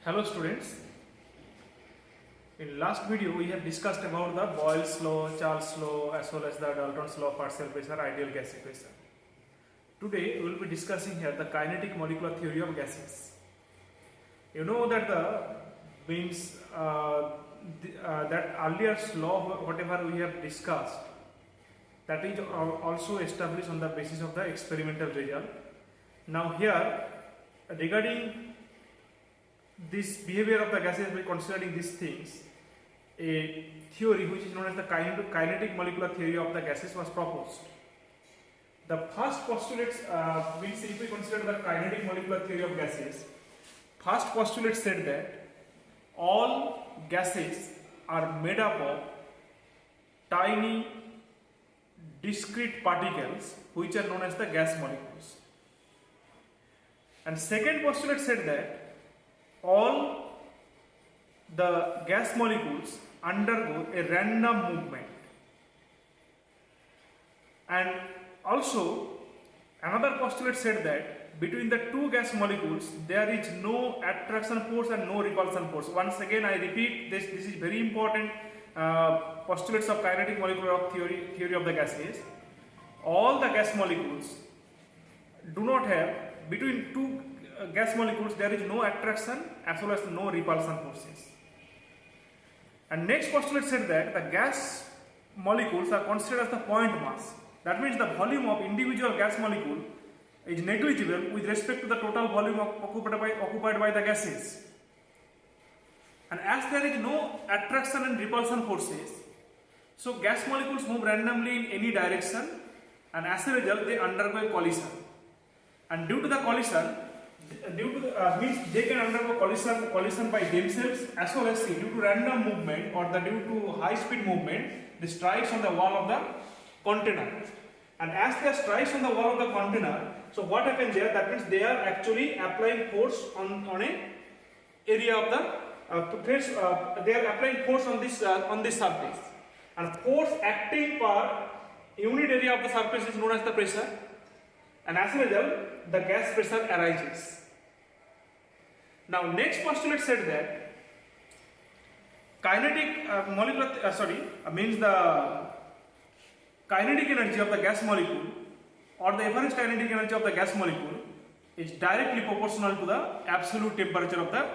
Hello students. In last video we have discussed about the Boyle's law, Charles' law as well as the Dalton's law of partial pressure, ideal gas equation. Today we will be discussing here the kinetic molecular theory of gases. You know that that earlier law whatever we have discussed, that is also established on the basis of the experimental result. Now here regarding this behavior of the gases by considering these things, a theory which is known as the kinetic molecular theory of the gases was proposed. The first postulate means if we consider the kinetic molecular theory of gases, first postulate said that all gases are made up of tiny discrete particles which are known as the gas molecules. And second postulate said that all the gas molecules undergo a random movement, and also another postulate said that between the two gas molecules there is no attraction force and no repulsion force. Once again I repeat this is very important postulates of kinetic molecular theory of the gases. All the gas molecules do not have, between two gas molecules there is no attraction as well as no repulsion forces. And next postulate said that the gas molecules are considered as the point mass. That means the volume of individual gas molecule is negligible with respect to the total volume occupied by the gases. And as there is no attraction and repulsion forces, so gas molecules move randomly in any direction, and as a result they undergo a collision. And due to the collision, means they can undergo collision by themselves as well as due to random movement or due to high speed movement, they strikes on the wall of the container. And as they strikes on the wall of the container, so what happens there? That means they are actually applying force on a area of the they are applying force on this surface, and force acting per unit area of the surface is known as the pressure, and as a result the gas pressure arises. Now next postulate said that kinetic means the kinetic energy of the gas molecule or the average kinetic energy of the gas molecule is directly proportional to the absolute temperature of the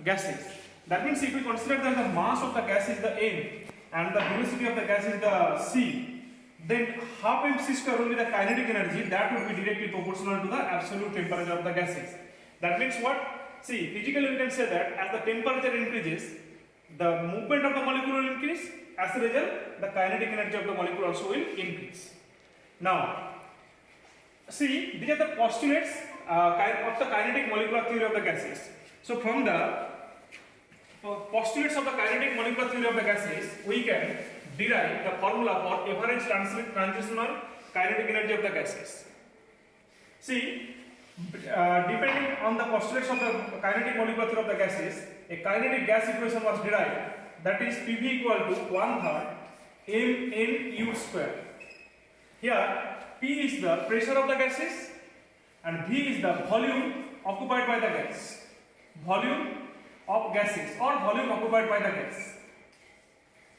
gases. That means if we consider that the mass of the gas is the m and the velocity of the gas is the c, then half mc square will be the kinetic energy that would be directly proportional to the absolute temperature of the gases. That means what? See, physically we can say that as the temperature increases, the movement of the molecule will increase. As a result, the kinetic energy of the molecule also will increase. Now, see, these are the postulates of the kinetic molecular theory of the gases. So, from the postulates of the kinetic molecular theory of the gases, we can derive the formula for average transitional kinetic energy of the gases. See, depending on the postulates of the kinetic molecular theory of the gases, a kinetic gas equation was derived, that is Pv equal to 1/3 mnu square. Here P is the pressure of the gases and V is the volume occupied by the gas. Volume of gases or volume occupied by the gas.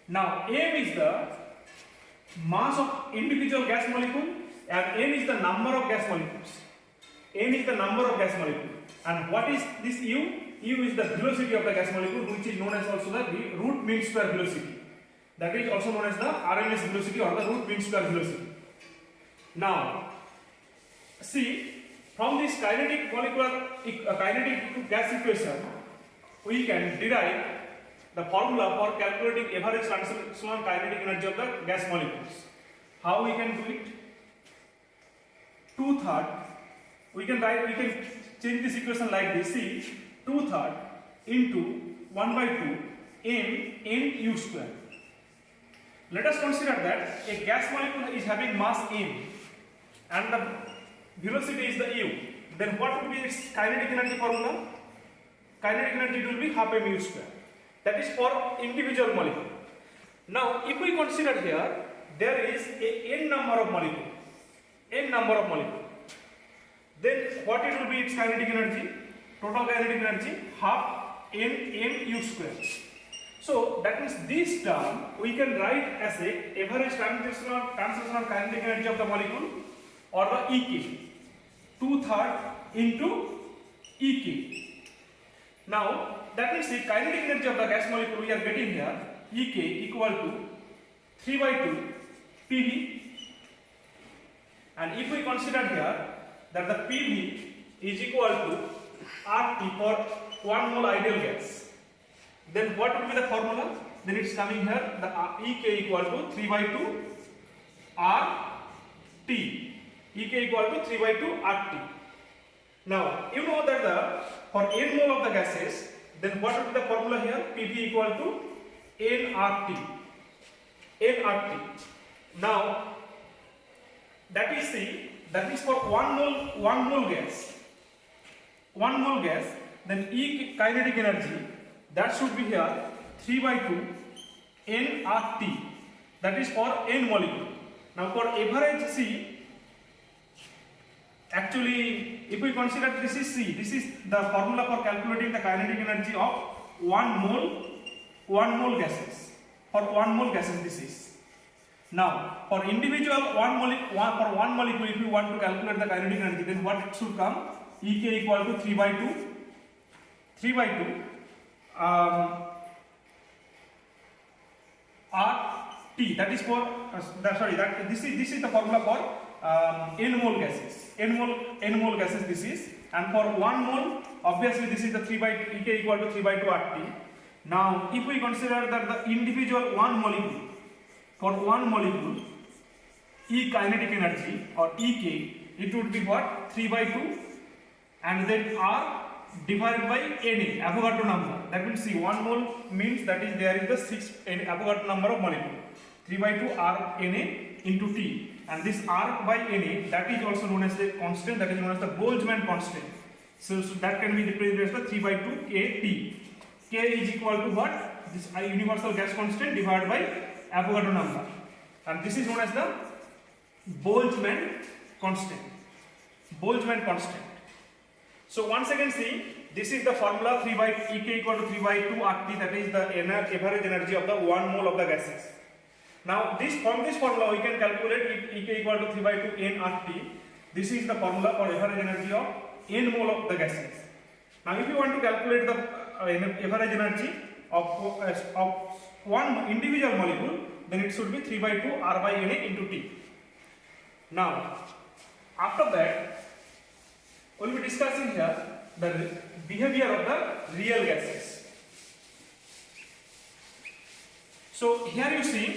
Now m is the mass of individual gas molecule and n is the number of gas molecules. N is the number of gas molecule, and what is this u? U is the velocity of the gas molecule, which is known as also the root mean square velocity. That is also known as the RMS velocity or the root mean square velocity. Now, see, from this kinetic gas equation, we can derive the formula for calculating average transitional kinetic energy of the gas molecules. How we can do it? 2/3. We can change this equation like this. See, 2/3 into 1/2 mnu square. Let us consider that a gas molecule is having mass m and the velocity is the u. Then what would be its kinetic energy formula? Kinetic energy will be half mu square. That is for individual molecule. Now, if we consider here, there is a n number of molecule. Then what it will be its kinetic energy? Total kinetic energy half NMU square. So that means this term we can write as a average translational kinetic energy of the molecule, or the EK, 2/3 into EK. Now that means the kinetic energy of the gas molecule we are getting here, EK equal to 3/2 PV, and if we consider here that the PV is equal to RT for 1 mole ideal gas, then what will be the formula? Then it's coming here, the EK equal to 3/2 RT. EK equal to 3/2 RT. Now you know that for n mole of the gases, then what will be the formula here? PV equal to nRT. nRT. Now that is for 1 mole gas. 1 mole gas, then E kinetic energy, that should be here 3/2 nRT. That is for n molecule. Now for average C, actually if we consider this is C, this is the formula for calculating the kinetic energy of 1 mole gases. For 1 mole gases this is. Now for individual for one molecule, if you want to calculate the kinetic energy, then what it should come? EK equal to 3/2 RT. That is for this is the formula for n mole gases. N mole gases this is, and for 1 mole, obviously this is the EK equal to 3/2 RT. Now if we consider that the individual for one molecule, E kinetic energy or EK, it would be what? 3/2 and then R divided by Na, Avogadro number. That means see, 1 mole means that is there is the 6 Avogadro number of molecule. 3/2 R Na into T, and this R by Na, that is also known as the constant, that is known as the Boltzmann constant. So that can be represented as the 3/2 Kt. K is equal to what? This universal gas constant divided by Avogadro number, and this is known as the Boltzmann constant. Boltzmann constant. So once again see, this is the formula EK equal to 3/2 RT, that is the average energy of the 1 mole of the gases. Now from this formula we can calculate EK equal to 3/2 nRT. This is the formula for average energy of n mole of the gases. Now if you want to calculate the average energy of one individual molecule, then it should be 3/2 R by Na into T. Now after that, we'll be discussing here the behavior of the real gases. So here you see,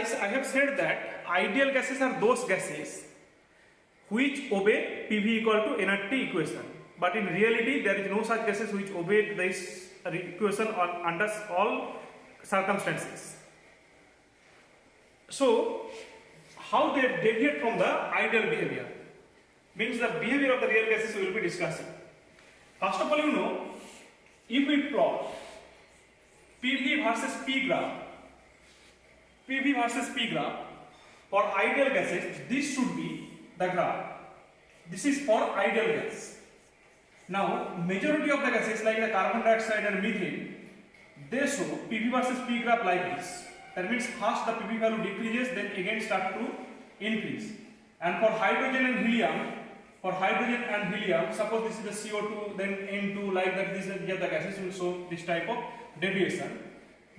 I have said that ideal gases are those gases which obey PV equal to nRT equation, but in reality there is no such gases which obey this equation under all circumstances. So how they deviate from the ideal behavior, means the behavior of the real gases we will be discussing. First of all, you know, if we plot PV versus P graph for ideal gases, this should be the graph. This is for ideal gas. Now majority of the gases like the carbon dioxide and methane, they show PV versus P graph like this. That means first the PV value decreases, then again start to increase. And for hydrogen and helium, suppose this is the CO2, then N2, like that, this is the gases will show this type of deviation.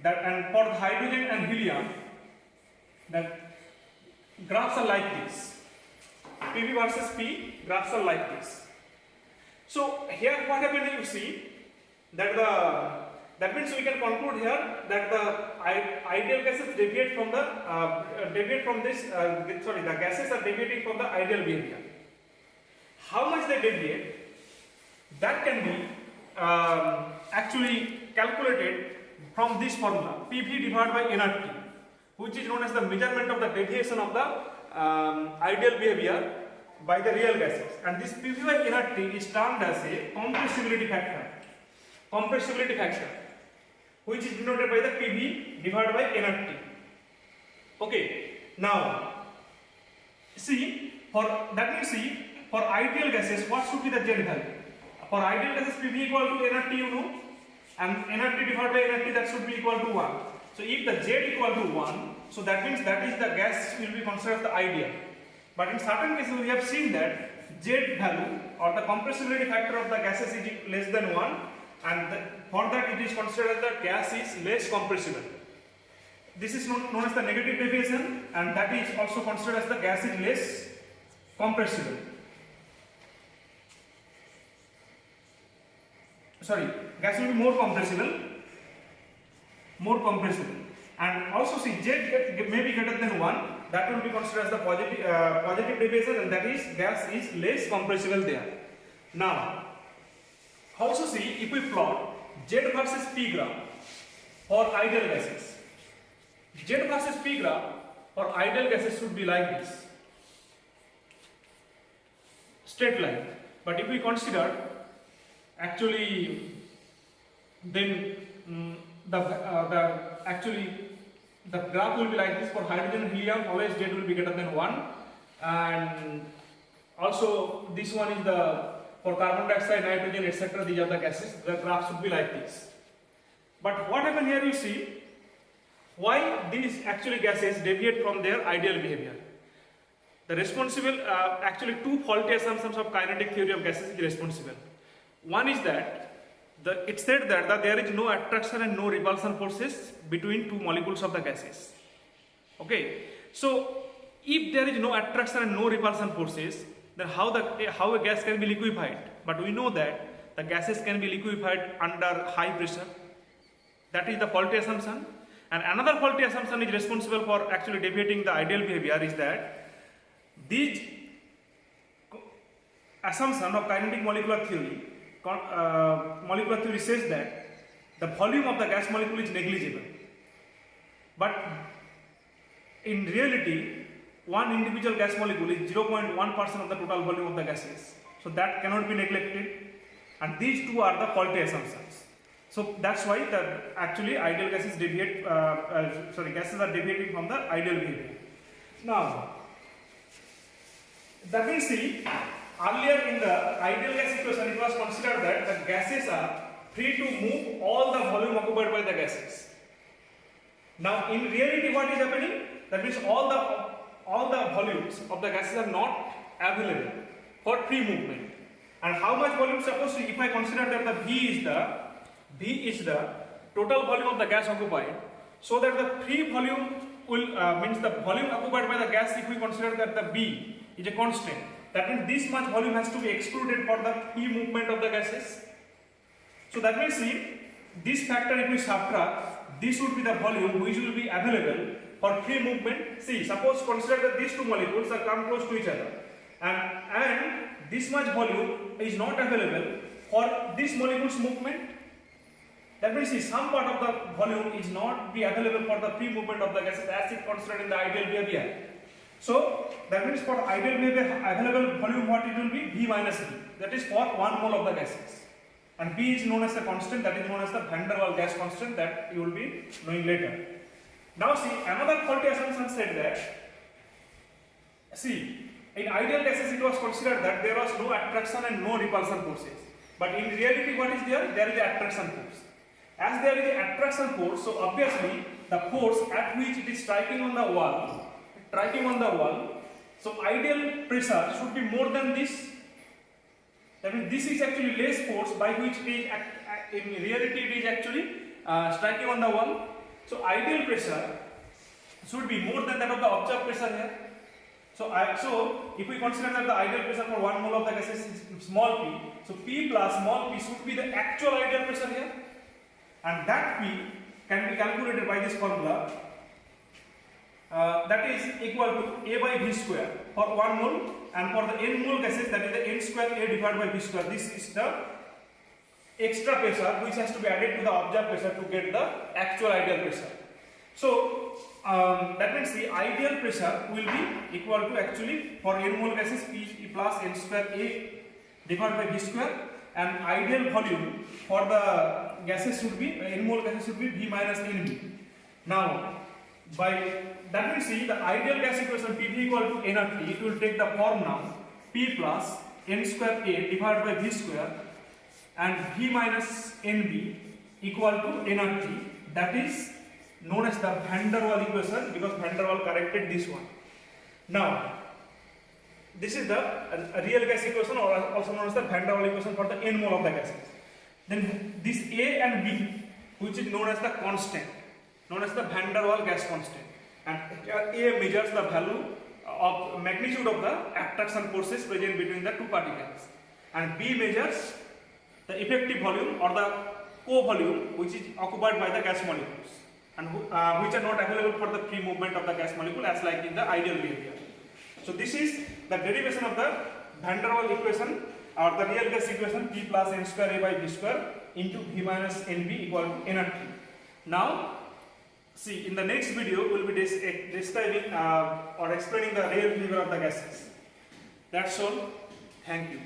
And for the hydrogen and helium, the graphs are like this. PV versus P graphs are like this. So here what happened, you see that means we can conclude here that the ideal gases deviate from the the gases are deviating from the ideal behavior. How much they deviate, that can be actually calculated from this formula, PV divided by nRT, which is known as the measurement of the deviation of the ideal behavior by the real gases. And this PV by nRT is termed as a compressibility factor, which is denoted by the PV divided by nRT. Okay, now see, for ideal gases, what should be the Z value? For ideal gases PV equal to nRT, you know, and nRT divided by nRT, that should be equal to 1. So if the Z equal to 1, so that means that is the gas will be considered the ideal. But in certain cases we have seen that Z value or the compressibility factor of the gases is less than 1, and for that it is considered that gas is less compressible. This is known as the negative deviation, and that is also considered as the gas is less compressible. Sorry, gas will be more compressible, and also see Z may be greater than 1. That will be considered as the positive deviation, and that is gas is less compressible there. Now, also see if we plot Z versus P graph for ideal gases. Z versus P graph for ideal gases should be like this, straight line. But if we consider actually, then the graph will be like this. For hydrogen and helium, always Z will be greater than 1, and also this one is the for carbon dioxide, nitrogen, etc. These are the gases. The graph should be like this. But what happened here, you see, why these actually gases deviate from their ideal behavior. The responsible, actually two faulty assumptions of kinetic theory of gases is responsible. One is that it said that there is no attraction and no repulsion forces between two molecules of the gases. Okay, so if there is no attraction and no repulsion forces, then how a gas can be liquefied? But we know that the gases can be liquefied under high pressure. That is the faulty assumption. And another faulty assumption is responsible for actually deviating the ideal behavior is that these assumption of kinetic molecular theory says that the volume of the gas molecule is negligible. But in reality, one individual gas molecule is 0.1% of the total volume of the gases. So that cannot be neglected. And these two are the faulty assumptions. So that's why the actually ideal gases deviate. Gases are deviating from the ideal behavior. Now, that means see, earlier in the ideal gas equation, it was considered that the gases are free to move all the volume occupied by the gases. Now, in reality, what is happening? That means all the volumes of the gases are not available for free movement. And how much volume? Suppose if I consider that the V is the total volume of the gas occupied, so that the free volume will means the volume occupied by the gas. If we consider that the V is a constant, that means this much volume has to be excluded for the free movement of the gases. So that means see, this factor if we subtract, this would be the volume which will be available for free movement. See, suppose consider that these two molecules are come close to each other, and this much volume is not available for this molecule's movement. That means see, some part of the volume is not be available for the free movement of the gases as it considered in the ideal behavior. So that means for ideal behavior available volume, what it will be? V minus V. That is for 1 mole of the gases. And V is known as the constant, that is known as the Van der Waals gas constant, that you will be knowing later. Now see, another faulty assumption said that, see, in ideal gases it was considered that there was no attraction and no repulsion forces. But in reality, what is there? There is the attraction force. As there is the attraction force, so obviously the force at which it is striking on the wall, so ideal pressure should be more than this. That means this is actually less force by which it is in reality it is actually striking on the wall. So ideal pressure should be more than that of the observed pressure here. So if we consider that the ideal pressure for 1 mole of the gases is small p, so P plus small p should be the actual ideal pressure here, and that P can be calculated by this formula. That is equal to A by V square for 1 mole, and for the n mole gases, that is the n square A divided by V square. This is the extra pressure which has to be added to the observed pressure to get the actual ideal pressure. So that means the ideal pressure will be equal to actually for n mole gases P plus n square A divided by V square, and ideal volume for the gases should be n mole gases should be V minus Nv. Now by that means see, the ideal gas equation Pv equal to nRT, it will take the form now P plus n square A divided by V square, and V minus NB equal to nRT, that is known as the Van der Waal equation, because Van der Waal corrected this one. Now, this is the real gas equation, or also known as the Van der Waal equation for the n mole of the gases. Then this A and B, which is known as the constant, known as the Van der Waal gas constant, and A measures the value of magnitude of the attraction forces present between the two particles, and B measures the effective volume or the co-volume which is occupied by the gas molecules, and which are not available for the free movement of the gas molecule as like in the ideal behavior. So this is the derivation of the Van der Waal equation, or the real gas equation, P plus n square A by B square into V minus NB equal to nRT. Now, see, in the next video we will be describing or explaining the real behavior of the gases. That's all. Thank you.